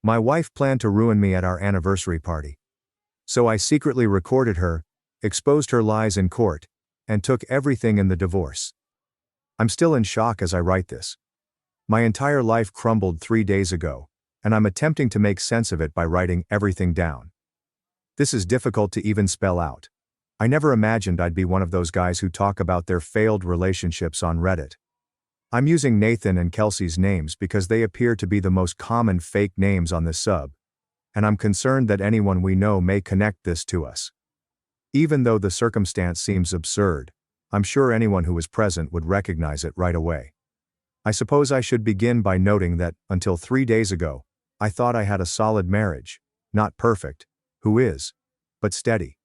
My wife planned to ruin me at our anniversary party. So I secretly recorded her, exposed her lies in court, and took everything in the divorce. I'm still in shock as I write this. My entire life crumbled 3 days ago, and I'm attempting to make sense of it by writing everything down. This is difficult to even spell out. I never imagined I'd be one of those guys who talk about their failed relationships on Reddit. I'm using Nathan and Kelsey's names because they appear to be the most common fake names on this sub, and I'm concerned that anyone we know may connect this to us. Even though the circumstance seems absurd, I'm sure anyone who was present would recognize it right away. I suppose I should begin by noting that, until 3 days ago, I thought I had a solid marriage, not perfect, who is, but steady.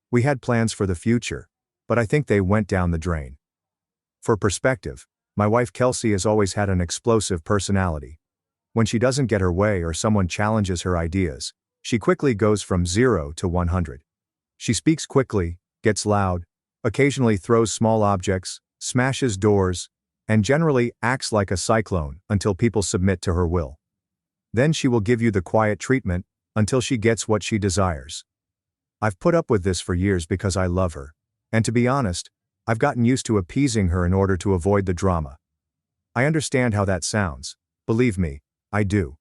We had plans for the future, but I think they went down the drain. For perspective, my wife Kelsey has always had an explosive personality. When she doesn't get her way or someone challenges her ideas, she quickly goes from 0 to 100. She speaks quickly, gets loud, occasionally throws small objects, smashes doors, and generally acts like a cyclone until people submit to her will. Then she will give you the quiet treatment until she gets what she desires. I've put up with this for years because I love her, and to be honest, I've gotten used to appeasing her in order to avoid the drama. I understand how that sounds, believe me, I do.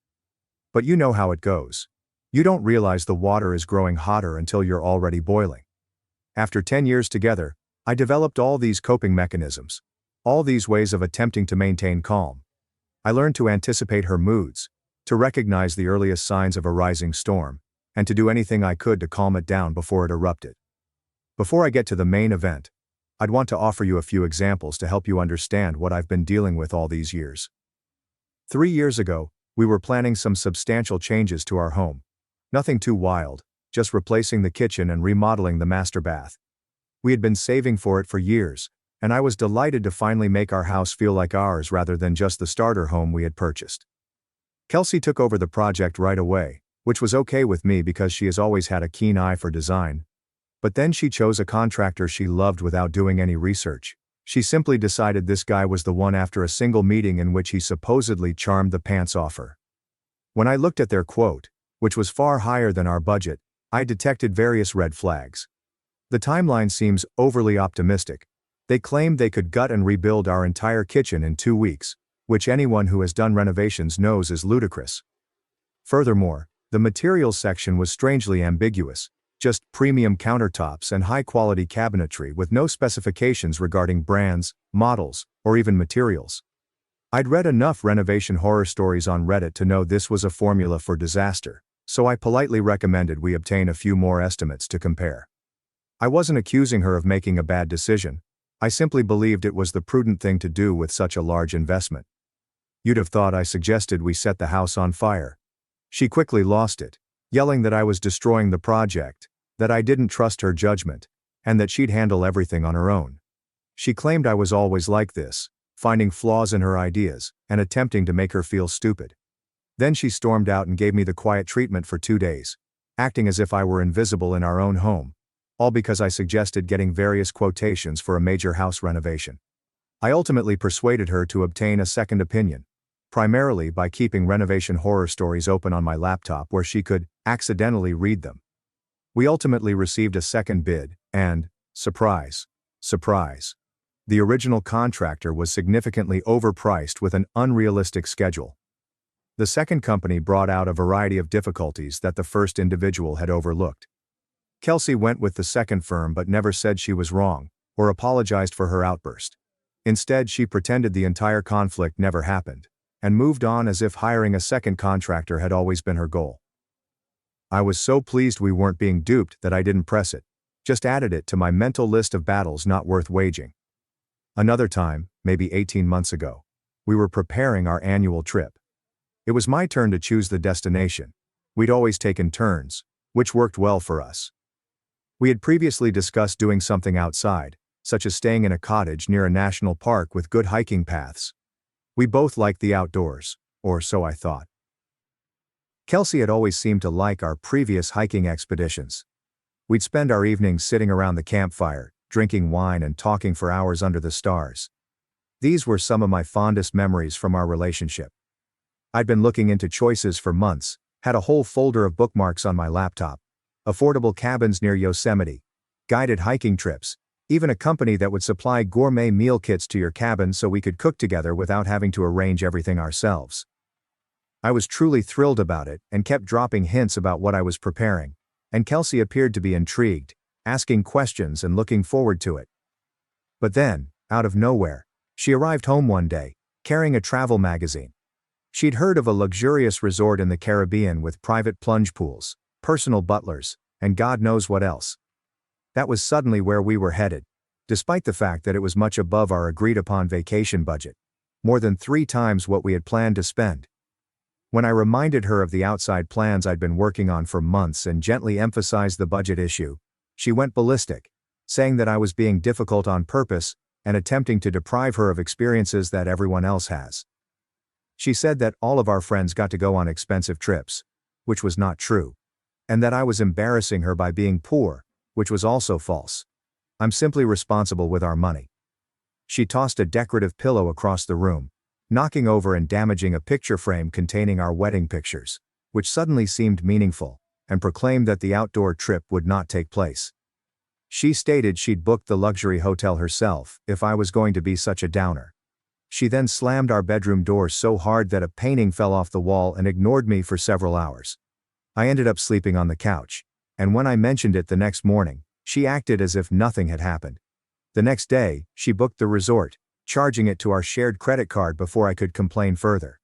But you know how it goes. You don't realize the water is growing hotter until you're already boiling. After 10 years together, I developed all these coping mechanisms, all these ways of attempting to maintain calm. I learned to anticipate her moods, to recognize the earliest signs of a rising storm, and to do anything I could to calm it down before it erupted. Before I get to the main event, I'd want to offer you a few examples to help you understand what I've been dealing with all these years. 3 years ago, we were planning some substantial changes to our home. Nothing too wild, just replacing the kitchen and remodeling the master bath. We had been saving for it for years, and I was delighted to finally make our house feel like ours rather than just the starter home we had purchased. Kelsey took over the project right away, which was okay with me because she has always had a keen eye for design. But then she chose a contractor she loved without doing any research. She simply decided this guy was the one after a single meeting in which he supposedly charmed the pants off her. When I looked at their quote, which was far higher than our budget, I detected various red flags. The timeline seems overly optimistic. They claimed they could gut and rebuild our entire kitchen in 2 weeks, which anyone who has done renovations knows is ludicrous. Furthermore, the materials section was strangely ambiguous, just premium countertops and high-quality cabinetry with no specifications regarding brands, models, or even materials. I'd read enough renovation horror stories on Reddit to know this was a formula for disaster, so I politely recommended we obtain a few more estimates to compare. I wasn't accusing her of making a bad decision. I simply believed it was the prudent thing to do with such a large investment. You'd have thought I suggested we set the house on fire. She quickly lost it, yelling that I was destroying the project, that I didn't trust her judgment, and that she'd handle everything on her own. She claimed I was always like this, finding flaws in her ideas, and attempting to make her feel stupid. Then she stormed out and gave me the quiet treatment for 2 days, acting as if I were invisible in our own home, all because I suggested getting various quotations for a major house renovation. I ultimately persuaded her to obtain a second opinion, primarily by keeping renovation horror stories open on my laptop where she could accidentally read them. We ultimately received a second bid, and, surprise, surprise, the original contractor was significantly overpriced with an unrealistic schedule. The second company brought out a variety of difficulties that the first individual had overlooked. Kelsey went with the second firm but never said she was wrong, or apologized for her outburst. Instead, she pretended the entire conflict never happened, and moved on as if hiring a second contractor had always been her goal. I was so pleased we weren't being duped that I didn't press it, just added it to my mental list of battles not worth waging. Another time, maybe 18 months ago, we were preparing our annual trip. It was my turn to choose the destination. We'd always taken turns, which worked well for us. We had previously discussed doing something outside, such as staying in a cottage near a national park with good hiking paths. We both liked the outdoors, or so I thought. Kelsey had always seemed to like our previous hiking expeditions. We'd spend our evenings sitting around the campfire, drinking wine and talking for hours under the stars. These were some of my fondest memories from our relationship. I'd been looking into choices for months, had a whole folder of bookmarks on my laptop. Affordable cabins near Yosemite, guided hiking trips, even a company that would supply gourmet meal kits to your cabin so we could cook together without having to arrange everything ourselves. I was truly thrilled about it and kept dropping hints about what I was preparing, and Kelsey appeared to be intrigued, asking questions and looking forward to it. But then, out of nowhere, she arrived home one day, carrying a travel magazine. She'd heard of a luxurious resort in the Caribbean with private plunge pools, personal butlers, and God knows what else. That was suddenly where we were headed, despite the fact that it was much above our agreed-upon vacation budget, more than 3 times what we had planned to spend. When I reminded her of the outside plans I'd been working on for months and gently emphasized the budget issue, she went ballistic, saying that I was being difficult on purpose and attempting to deprive her of experiences that everyone else has. She said that all of our friends got to go on expensive trips, which was not true, and that I was embarrassing her by being poor, which was also false. I'm simply responsible with our money. She tossed a decorative pillow across the room, knocking over and damaging a picture frame containing our wedding pictures, which suddenly seemed meaningful, and proclaimed that the outdoor trip would not take place. She stated she'd booked the luxury hotel herself if I was going to be such a downer. She then slammed our bedroom door so hard that a painting fell off the wall and ignored me for several hours. I ended up sleeping on the couch, and when I mentioned it the next morning, she acted as if nothing had happened. The next day, she booked the resort, charging it to our shared credit card before I could complain further.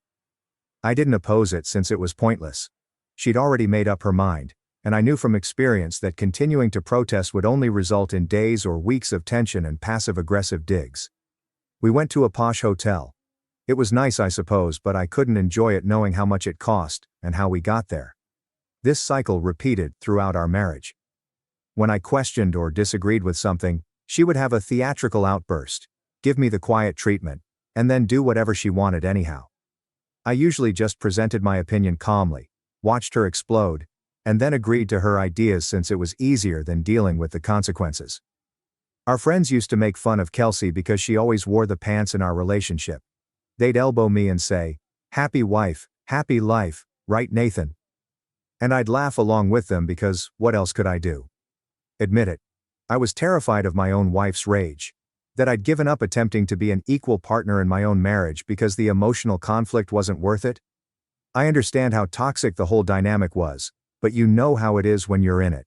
I didn't oppose it since it was pointless. She'd already made up her mind, and I knew from experience that continuing to protest would only result in days or weeks of tension and passive-aggressive digs. We went to a posh hotel. It was nice, I suppose, but I couldn't enjoy it knowing how much it cost and how we got there. This cycle repeated throughout our marriage. When I questioned or disagreed with something, she would have a theatrical outburst, give me the quiet treatment, and then do whatever she wanted anyhow. I usually just presented my opinion calmly, watched her explode, and then agreed to her ideas since it was easier than dealing with the consequences. Our friends used to make fun of Kelsey because she always wore the pants in our relationship. They'd elbow me and say, "Happy wife, happy life, right Nathan?" And I'd laugh along with them because what else could I do? Admit it. I was terrified of my own wife's rage. That I'd given up attempting to be an equal partner in my own marriage because the emotional conflict wasn't worth it. I understand how toxic the whole dynamic was, but you know how it is when you're in it.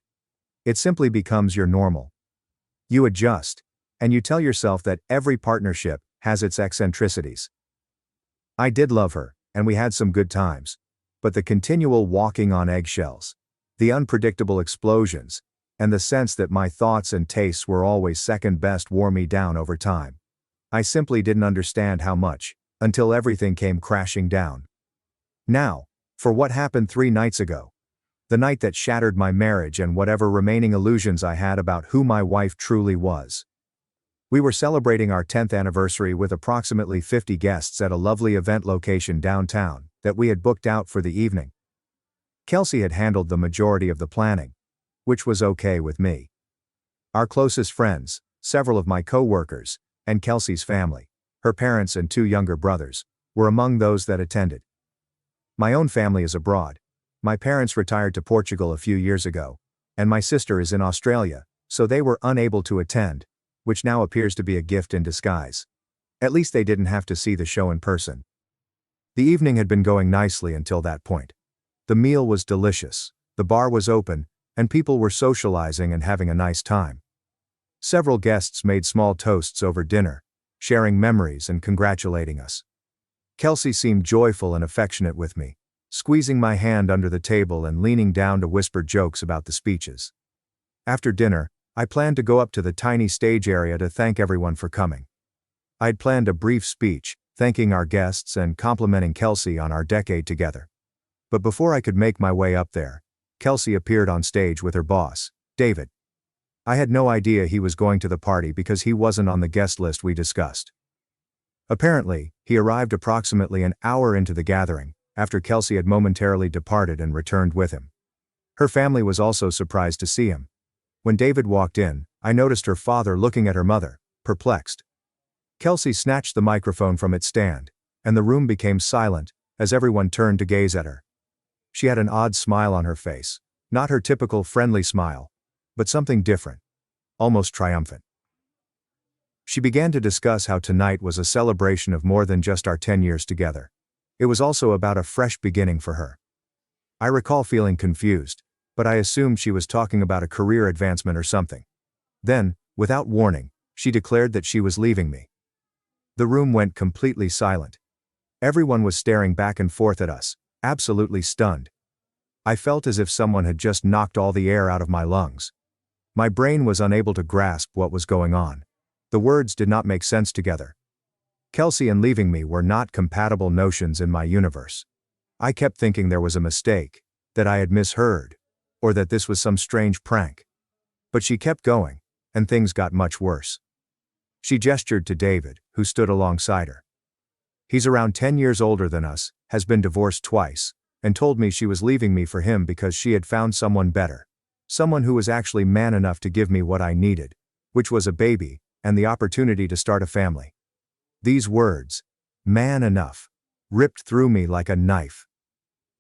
It simply becomes your normal. You adjust, and you tell yourself that every partnership has its eccentricities. I did love her, and we had some good times. But the continual walking on eggshells, the unpredictable explosions, and the sense that my thoughts and tastes were always second best wore me down over time. I simply didn't understand how much, until everything came crashing down. Now, for what happened 3 nights ago. The night that shattered my marriage and whatever remaining illusions I had about who my wife truly was. We were celebrating our 10th anniversary with approximately 50 guests at a lovely event location downtown that we had booked out for the evening. Kelsey had handled the majority of the planning, which was okay with me. Our closest friends, several of my co-workers, and Kelsey's family, her parents and 2 younger brothers, were among those that attended. My own family is abroad. My parents retired to Portugal a few years ago, and my sister is in Australia, so they were unable to attend, which now appears to be a gift in disguise. At least they didn't have to see the show in person. The evening had been going nicely until that point. The meal was delicious, the bar was open, and people were socializing and having a nice time. Several guests made small toasts over dinner, sharing memories and congratulating us. Kelsey seemed joyful and affectionate with me, squeezing my hand under the table and leaning down to whisper jokes about the speeches. After dinner, I planned to go up to the tiny stage area to thank everyone for coming. I'd planned a brief speech, thanking our guests and complimenting Kelsey on our decade together. But before I could make my way up there, Kelsey appeared on stage with her boss, David. I had no idea he was going to the party because he wasn't on the guest list we discussed. Apparently, he arrived approximately an hour into the gathering, after Kelsey had momentarily departed and returned with him. Her family was also surprised to see him. When David walked in, I noticed her father looking at her mother, perplexed. Kelsey snatched the microphone from its stand, and the room became silent, as everyone turned to gaze at her. She had an odd smile on her face, not her typical friendly smile, but something different, almost triumphant. She began to discuss how tonight was a celebration of more than just our 10 years together. It was also about a fresh beginning for her. I recall feeling confused, but I assumed she was talking about a career advancement or something. Then, without warning, she declared that she was leaving me. The room went completely silent. Everyone was staring back and forth at us, absolutely stunned. I felt as if someone had just knocked all the air out of my lungs. My brain was unable to grasp what was going on. The words did not make sense together. Kelsey and leaving me were not compatible notions in my universe. I kept thinking there was a mistake, that I had misheard, or that this was some strange prank. But she kept going, and things got much worse. She gestured to David, who stood alongside her. He's around 10 years older than us, has been divorced twice, and told me she was leaving me for him because she had found someone better. Someone who was actually man enough to give me what I needed, which was a baby, and the opportunity to start a family. These words, man enough, ripped through me like a knife.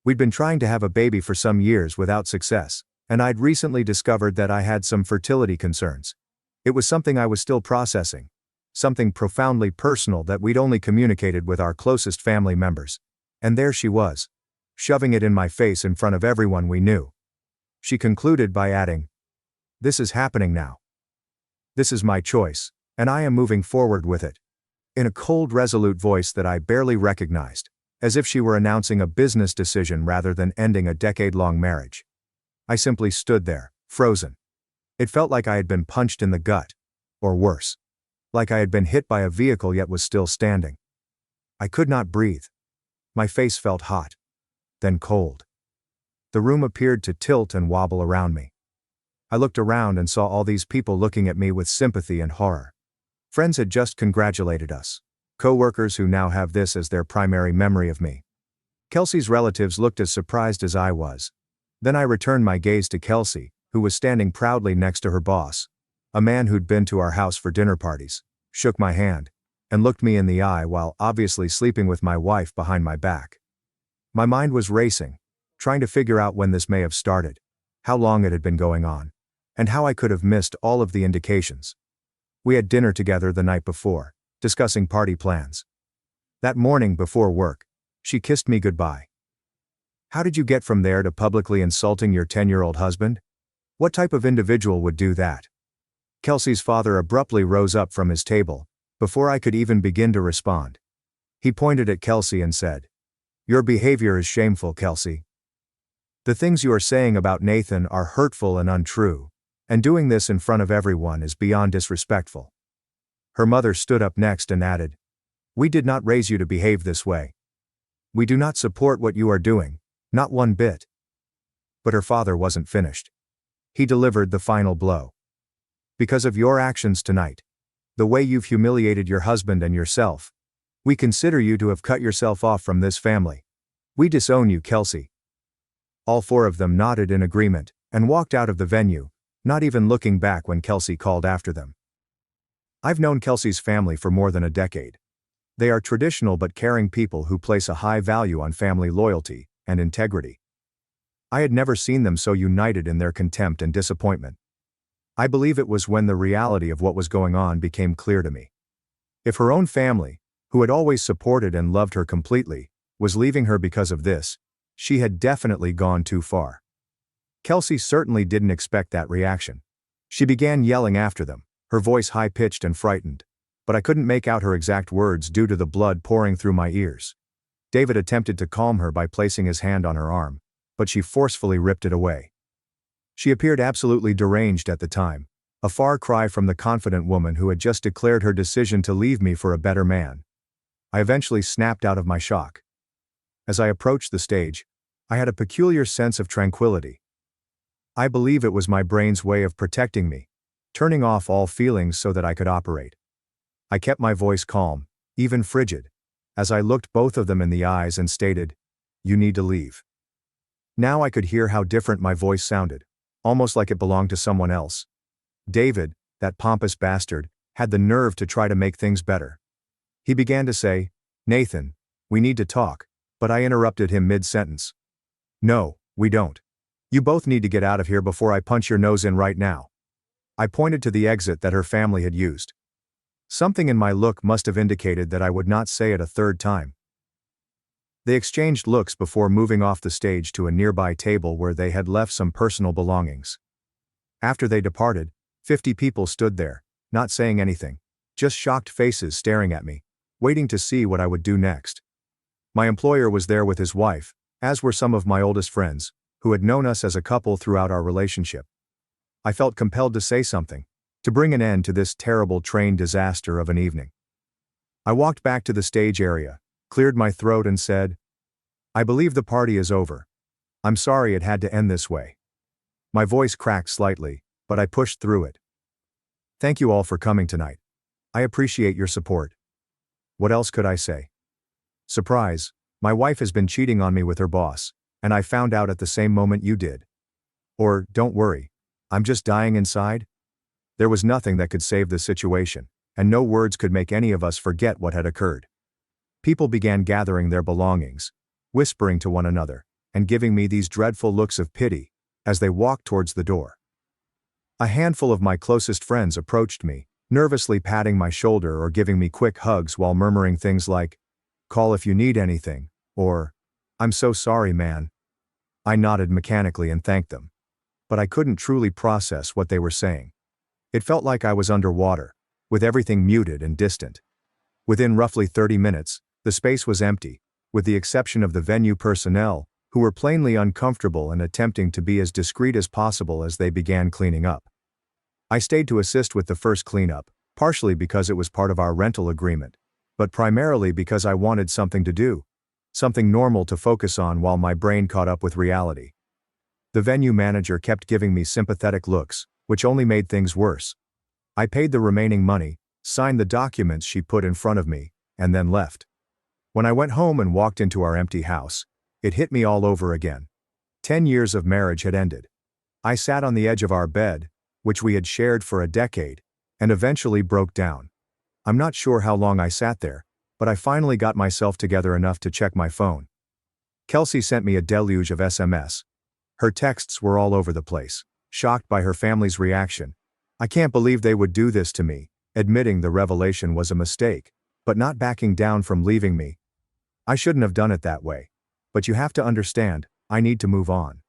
We'd been trying to have a baby for some years without success, and I'd recently discovered that I had some fertility concerns. It was something I was still processing, something profoundly personal that we'd only communicated with our closest family members. And there she was, shoving it in my face in front of everyone we knew. She concluded by adding, "This is happening now. This is my choice, and I am moving forward with it," in a cold, resolute voice that I barely recognized, as if she were announcing a business decision rather than ending a decade-long marriage. I simply stood there, frozen. It felt like I had been punched in the gut, or worse, like I had been hit by a vehicle yet was still standing. I could not breathe. My face felt hot, then cold. The room appeared to tilt and wobble around me. I looked around and saw all these people looking at me with sympathy and horror. Friends had just congratulated us. Co-workers who now have this as their primary memory of me. Kelsey's relatives looked as surprised as I was. Then I returned my gaze to Kelsey, who was standing proudly next to her boss, a man who'd been to our house for dinner parties, shook my hand, and looked me in the eye while obviously sleeping with my wife behind my back. My mind was racing, trying to figure out when this may have started, how long it had been going on, and how I could have missed all of the indications. We had dinner together the night before, discussing party plans. That morning before work, she kissed me goodbye. How did you get from there to publicly insulting your 10-year-old husband? What type of individual would do that? Kelsey's father abruptly rose up from his table, before I could even begin to respond. He pointed at Kelsey and said, "Your behavior is shameful, Kelsey. The things you are saying about Nathan are hurtful and untrue, and doing this in front of everyone is beyond disrespectful." Her mother stood up next and added, "We did not raise you to behave this way. We do not support what you are doing, not one bit." But her father wasn't finished. He delivered the final blow. "Because of your actions tonight, the way you've humiliated your husband and yourself, we consider you to have cut yourself off from this family. We disown you, Kelsey." All four of them nodded in agreement, and walked out of the venue, not even looking back when Kelsey called after them. I've known Kelsey's family for more than a decade. They are traditional but caring people who place a high value on family loyalty and integrity. I had never seen them so united in their contempt and disappointment. I believe it was when the reality of what was going on became clear to me. If her own family, who had always supported and loved her completely, was leaving her because of this, she had definitely gone too far. Kelsey certainly didn't expect that reaction. She began yelling after them, her voice high-pitched and frightened, but I couldn't make out her exact words due to the blood pouring through my ears. David attempted to calm her by placing his hand on her arm, but she forcefully ripped it away. She appeared absolutely deranged at the time, a far cry from the confident woman who had just declared her decision to leave me for a better man. I eventually snapped out of my shock. As I approached the stage, I had a peculiar sense of tranquility. I believe it was my brain's way of protecting me, turning off all feelings so that I could operate. I kept my voice calm, even frigid, as I looked both of them in the eyes and stated, "You need to leave." Now I could hear how different my voice sounded, almost like it belonged to someone else. David, that pompous bastard, had the nerve to try to make things better. He began to say, "Nathan, we need to talk, but I interrupted him mid-sentence. No, we don't. You both need to get out of here before I punch your nose in right now. I pointed to the exit that her family had used. Something in my look must have indicated that I would not say it a third time. They exchanged looks before moving off the stage to a nearby table where they had left some personal belongings. After they departed, 50 people stood there, not saying anything, just shocked faces staring at me, waiting to see what I would do next. My employer was there with his wife, as were some of my oldest friends, who had known us as a couple throughout our relationship. I felt compelled to say something, to bring an end to this terrible train disaster of an evening. I walked back to the stage area, cleared my throat and said, I believe the party is over. I'm sorry it had to end this way. My voice cracked slightly, but I pushed through it. Thank you all for coming tonight. I appreciate your support. What else could I say? Surprise, my wife has been cheating on me with her boss, and I found out at the same moment you did. Or, don't worry, I'm just dying inside. There was nothing that could save the situation, and no words could make any of us forget what had occurred. People began gathering their belongings, whispering to one another, and giving me these dreadful looks of pity, as they walked towards the door. A handful of my closest friends approached me, nervously patting my shoulder or giving me quick hugs while murmuring things like, call if you need anything, or, I'm so sorry, man. I nodded mechanically and thanked them. But I couldn't truly process what they were saying. It felt like I was underwater, with everything muted and distant. Within roughly 30 minutes, the space was empty, with the exception of the venue personnel, who were plainly uncomfortable and attempting to be as discreet as possible as they began cleaning up. I stayed to assist with the first cleanup, partially because it was part of our rental agreement, but primarily because I wanted something to do, something normal to focus on while my brain caught up with reality. The venue manager kept giving me sympathetic looks, which only made things worse. I paid the remaining money, signed the documents she put in front of me, and then left. When I went home and walked into our empty house, it hit me all over again. 10 years of marriage had ended. I sat on the edge of our bed, which we had shared for a decade, and eventually broke down. I'm not sure how long I sat there, but I finally got myself together enough to check my phone. Kelsey sent me a deluge of SMS. Her texts were all over the place, shocked by her family's reaction. I can't believe they would do this to me, admitting the revelation was a mistake, but not backing down from leaving me. I shouldn't have done it that way, but you have to understand, I need to move on.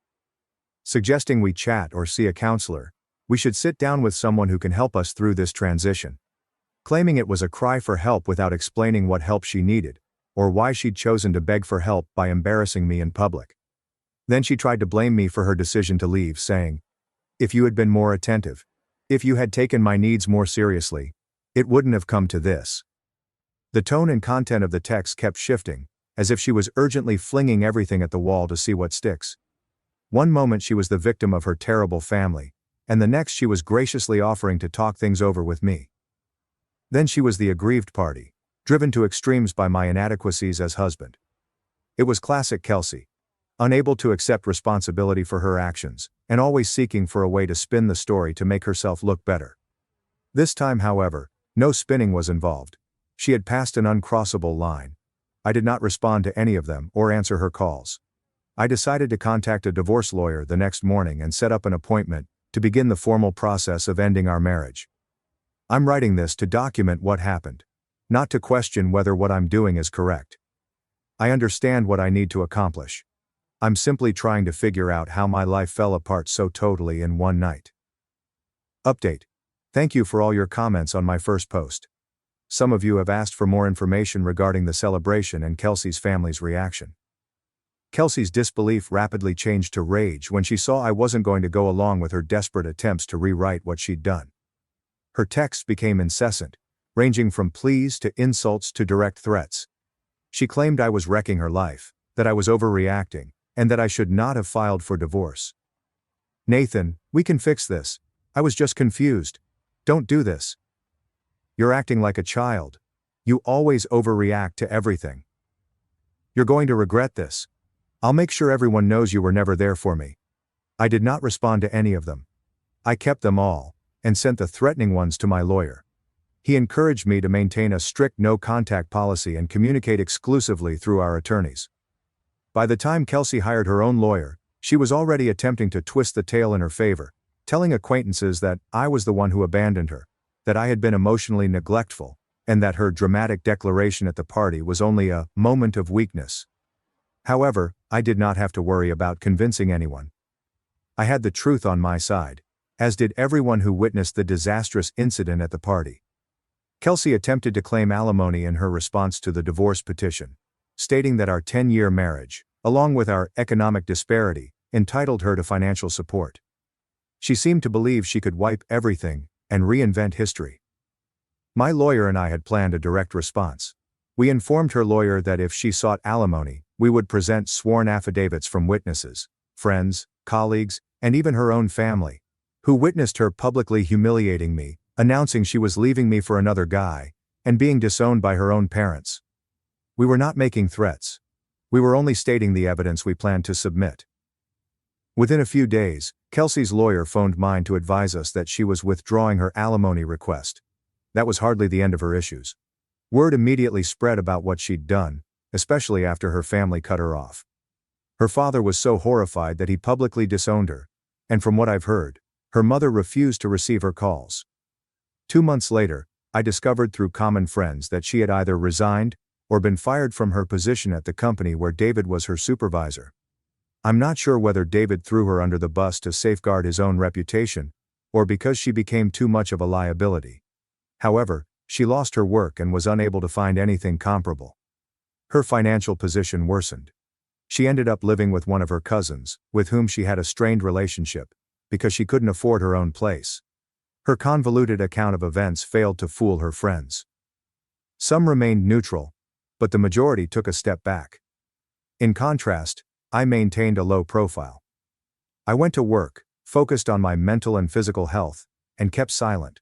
Suggesting we chat or see a counselor, we should sit down with someone who can help us through this transition. Claiming it was a cry for help without explaining what help she needed, or why she'd chosen to beg for help by embarrassing me in public. Then she tried to blame me for her decision to leave, saying, if you had been more attentive, if you had taken my needs more seriously, it wouldn't have come to this. The tone and content of the text kept shifting, as if she was urgently flinging everything at the wall to see what sticks. One moment she was the victim of her terrible family, and the next she was graciously offering to talk things over with me. Then she was the aggrieved party, driven to extremes by my inadequacies as husband. It was classic Kelsey, unable to accept responsibility for her actions, and always seeking for a way to spin the story to make herself look better. This time, however, no spinning was involved. She had passed an uncrossable line. I did not respond to any of them or answer her calls. I decided to contact a divorce lawyer the next morning and set up an appointment to begin the formal process of ending our marriage. I'm writing this to document what happened, not to question whether what I'm doing is correct. I understand what I need to accomplish. I'm simply trying to figure out how my life fell apart so totally in one night. Update. Thank you for all your comments on my first post. Some of you have asked for more information regarding the celebration and Kelsey's family's reaction. Kelsey's disbelief rapidly changed to rage when she saw I wasn't going to go along with her desperate attempts to rewrite what she'd done. Her texts became incessant, ranging from pleas to insults to direct threats. She claimed I was wrecking her life, that I was overreacting, and that I should not have filed for divorce. Nathan, we can fix this. I was just confused. Don't do this. You're acting like a child. You always overreact to everything. You're going to regret this. I'll make sure everyone knows you were never there for me. I did not respond to any of them. I kept them all, and sent the threatening ones to my lawyer. He encouraged me to maintain a strict no-contact policy and communicate exclusively through our attorneys. By the time Kelsey hired her own lawyer, she was already attempting to twist the tale in her favor, telling acquaintances that I was the one who abandoned her, that I had been emotionally neglectful, and that her dramatic declaration at the party was only a moment of weakness. However, I did not have to worry about convincing anyone. I had the truth on my side, as did everyone who witnessed the disastrous incident at the party. Kelsey attempted to claim alimony in her response to the divorce petition, stating that our 10-year marriage, along with our economic disparity, entitled her to financial support. She seemed to believe she could wipe everything and reinvent history. My lawyer and I had planned a direct response. We informed her lawyer that if she sought alimony, we would present sworn affidavits from witnesses, friends, colleagues, and even her own family, who witnessed her publicly humiliating me, announcing she was leaving me for another guy, and being disowned by her own parents. We were not making threats. We were only stating the evidence we planned to submit. Within a few days, Kelsey's lawyer phoned mine to advise us that she was withdrawing her alimony request. That was hardly the end of her issues. Word immediately spread about what she'd done, especially after her family cut her off. Her father was so horrified that he publicly disowned her, and from what I've heard, her mother refused to receive her calls. 2 months later, I discovered through common friends that she had either resigned or been fired from her position at the company where David was her supervisor. I'm not sure whether David threw her under the bus to safeguard his own reputation, or because she became too much of a liability. However, she lost her work and was unable to find anything comparable. Her financial position worsened. She ended up living with one of her cousins, with whom she had a strained relationship, because she couldn't afford her own place. Her convoluted account of events failed to fool her friends. Some remained neutral, but the majority took a step back. In contrast, I maintained a low profile. I went to work, focused on my mental and physical health, and kept silent.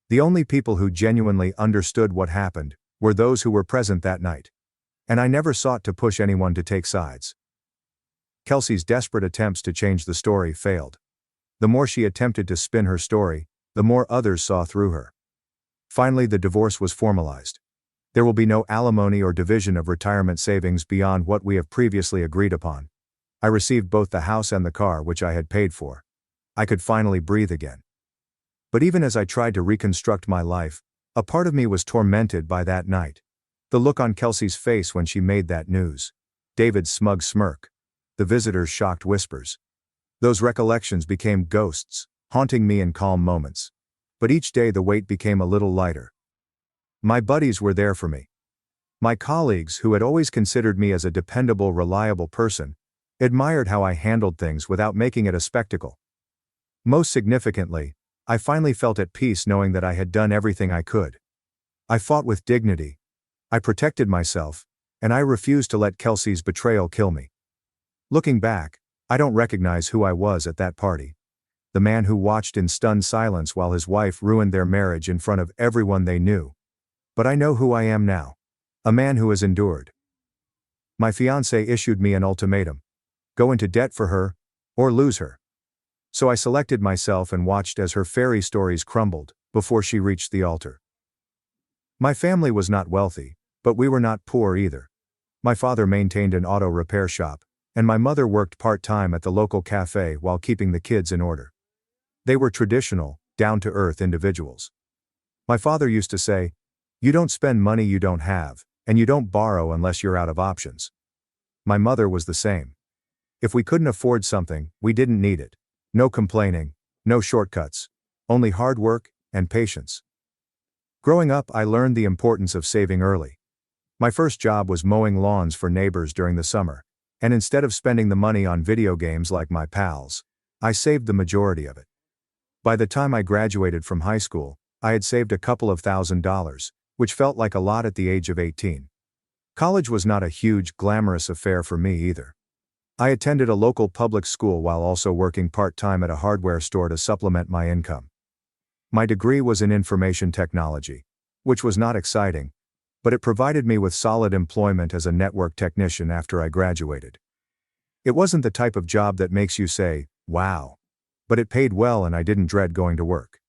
The only people who genuinely understood what happened were those who were present that night. And I never sought to push anyone to take sides. Kelsey's desperate attempts to change the story failed. The more she attempted to spin her story, the more others saw through her. Finally, the divorce was formalized. There will be no alimony or division of retirement savings beyond what we have previously agreed upon. I received both the house and the car which I had paid for. I could finally breathe again. But even as I tried to reconstruct my life, a part of me was tormented by that night. The look on Kelsey's face when she made that news. David's smug smirk. The visitor's shocked whispers. Those recollections became ghosts, haunting me in calm moments. But each day the weight became a little lighter. My buddies were there for me. My colleagues, who had always considered me as a dependable, reliable person, admired how I handled things without making it a spectacle. Most significantly, I finally felt at peace knowing that I had done everything I could. I fought with dignity. I protected myself, and I refused to let Kelsey's betrayal kill me. Looking back, I don't recognize who I was at that party. The man who watched in stunned silence while his wife ruined their marriage in front of everyone they knew. But I know who I am now. A man who has endured. My fiancé issued me an ultimatum. Go into debt for her, or lose her. So I selected myself and watched as her fairy stories crumbled, before she reached the altar. My family was not wealthy, but we were not poor either. My father maintained an auto repair shop, and my mother worked part-time at the local cafe while keeping the kids in order. They were traditional, down-to-earth individuals. My father used to say, "You don't spend money you don't have, and you don't borrow unless you're out of options." My mother was the same. If we couldn't afford something, we didn't need it. No complaining, no shortcuts, only hard work and patience. Growing up, I learned the importance of saving early. My first job was mowing lawns for neighbors during the summer, and instead of spending the money on video games like my pals, I saved the majority of it. By the time I graduated from high school, I had saved a couple of $1,000s, which felt like a lot at the age of 18. College was not a huge, glamorous affair for me either. I attended a local public school while also working part-time at a hardware store to supplement my income. My degree was in information technology, which was not exciting, but it provided me with solid employment as a network technician after I graduated. It wasn't the type of job that makes you say, "Wow," but it paid well and I didn't dread going to work.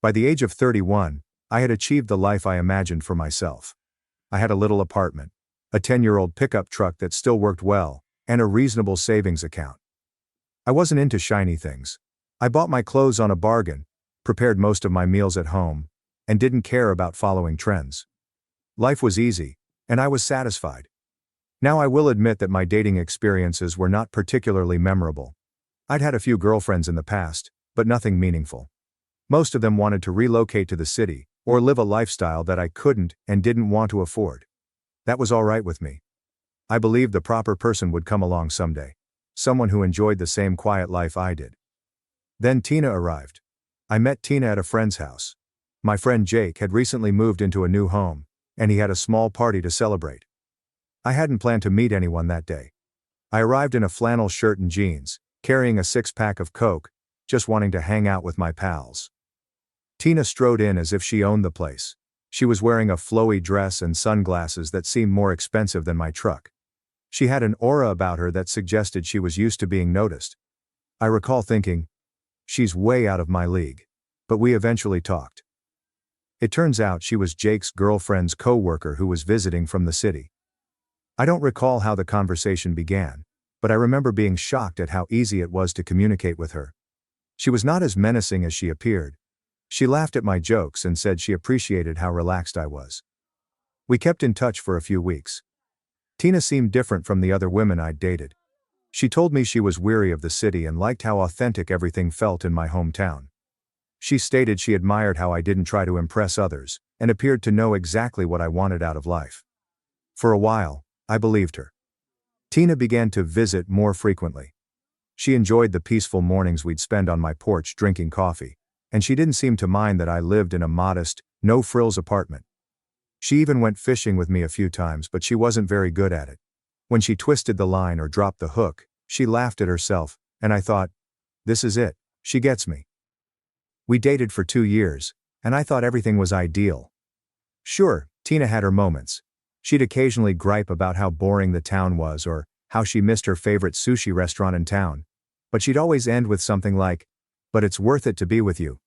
By the age of 31, I had achieved the life I imagined for myself. I had a little apartment, a 10-year-old pickup truck that still worked well, and a reasonable savings account. I wasn't into shiny things. I bought my clothes on a bargain, prepared most of my meals at home, and didn't care about following trends. Life was easy, and I was satisfied. Now I will admit that my dating experiences were not particularly memorable. I'd had a few girlfriends in the past, but nothing meaningful. Most of them wanted to relocate to the city, or live a lifestyle that I couldn't and didn't want to afford. That was all right with me. I believed the proper person would come along someday. Someone who enjoyed the same quiet life I did. Then Tina arrived. I met Tina at a friend's house. My friend Jake had recently moved into a new home, and he had a small party to celebrate. I hadn't planned to meet anyone that day. I arrived in a flannel shirt and jeans, carrying a 6-pack of Coke, just wanting to hang out with my pals. Tina strode in as if she owned the place. She was wearing a flowy dress and sunglasses that seemed more expensive than my truck. She had an aura about her that suggested she was used to being noticed. I recall thinking, she's way out of my league. But we eventually talked. It turns out she was Jake's girlfriend's co-worker who was visiting from the city. I don't recall how the conversation began, but I remember being shocked at how easy it was to communicate with her. She was not as menacing as she appeared. She laughed at my jokes and said she appreciated how relaxed I was. We kept in touch for a few weeks. Tina seemed different from the other women I'd dated. She told me she was weary of the city and liked how authentic everything felt in my hometown. She stated she admired how I didn't try to impress others, and appeared to know exactly what I wanted out of life. For a while, I believed her. Tina began to visit more frequently. She enjoyed the peaceful mornings we'd spend on my porch drinking coffee, and she didn't seem to mind that I lived in a modest, no-frills apartment. She even went fishing with me a few times, but she wasn't very good at it. When she twisted the line or dropped the hook, she laughed at herself, and I thought, this is it, she gets me. We dated for 2 years, and I thought everything was ideal. Sure, Tina had her moments. She'd occasionally gripe about how boring the town was or how she missed her favorite sushi restaurant in town, but she'd always end with something like, "But it's worth it to be with you."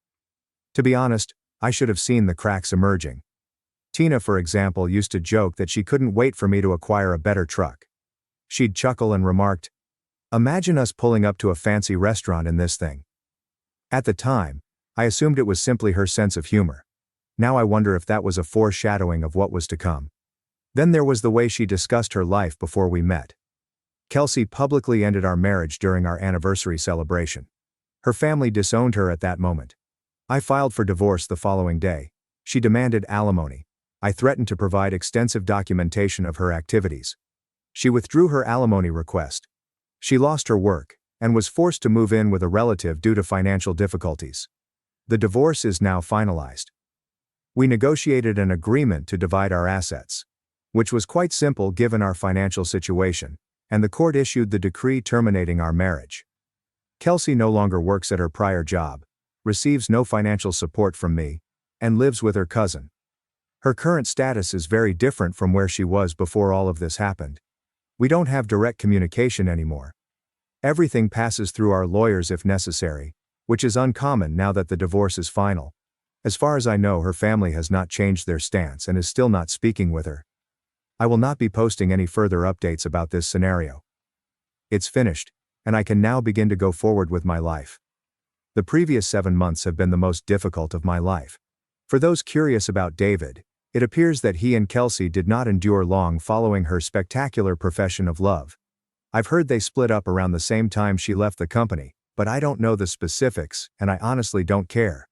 To be honest, I should have seen the cracks emerging. Tina, for example, used to joke that she couldn't wait for me to acquire a better truck. She'd chuckle and remarked, "Imagine us pulling up to a fancy restaurant in this thing." At the time, I assumed it was simply her sense of humor. Now I wonder if that was a foreshadowing of what was to come. Then there was the way she discussed her life before we met. Kelsey publicly ended our marriage during our anniversary celebration. Her family disowned her at that moment. I filed for divorce the following day. She demanded alimony. I threatened to provide extensive documentation of her activities. She withdrew her alimony request. She lost her work, and was forced to move in with a relative due to financial difficulties. The divorce is now finalized. We negotiated an agreement to divide our assets, which was quite simple given our financial situation, and the court issued the decree terminating our marriage. Kelsey no longer works at her prior job, receives no financial support from me, and lives with her cousin. Her current status is very different from where she was before all of this happened. We don't have direct communication anymore. Everything passes through our lawyers if necessary, which is uncommon now that the divorce is final. As far as I know, her family has not changed their stance and is still not speaking with her. I will not be posting any further updates about this scenario. It's finished, and I can now begin to go forward with my life. The previous 7 months have been the most difficult of my life. For those curious about David, it appears that he and Kelsey did not endure long following her spectacular profession of love. I've heard they split up around the same time she left the company, but I don't know the specifics, and I honestly don't care.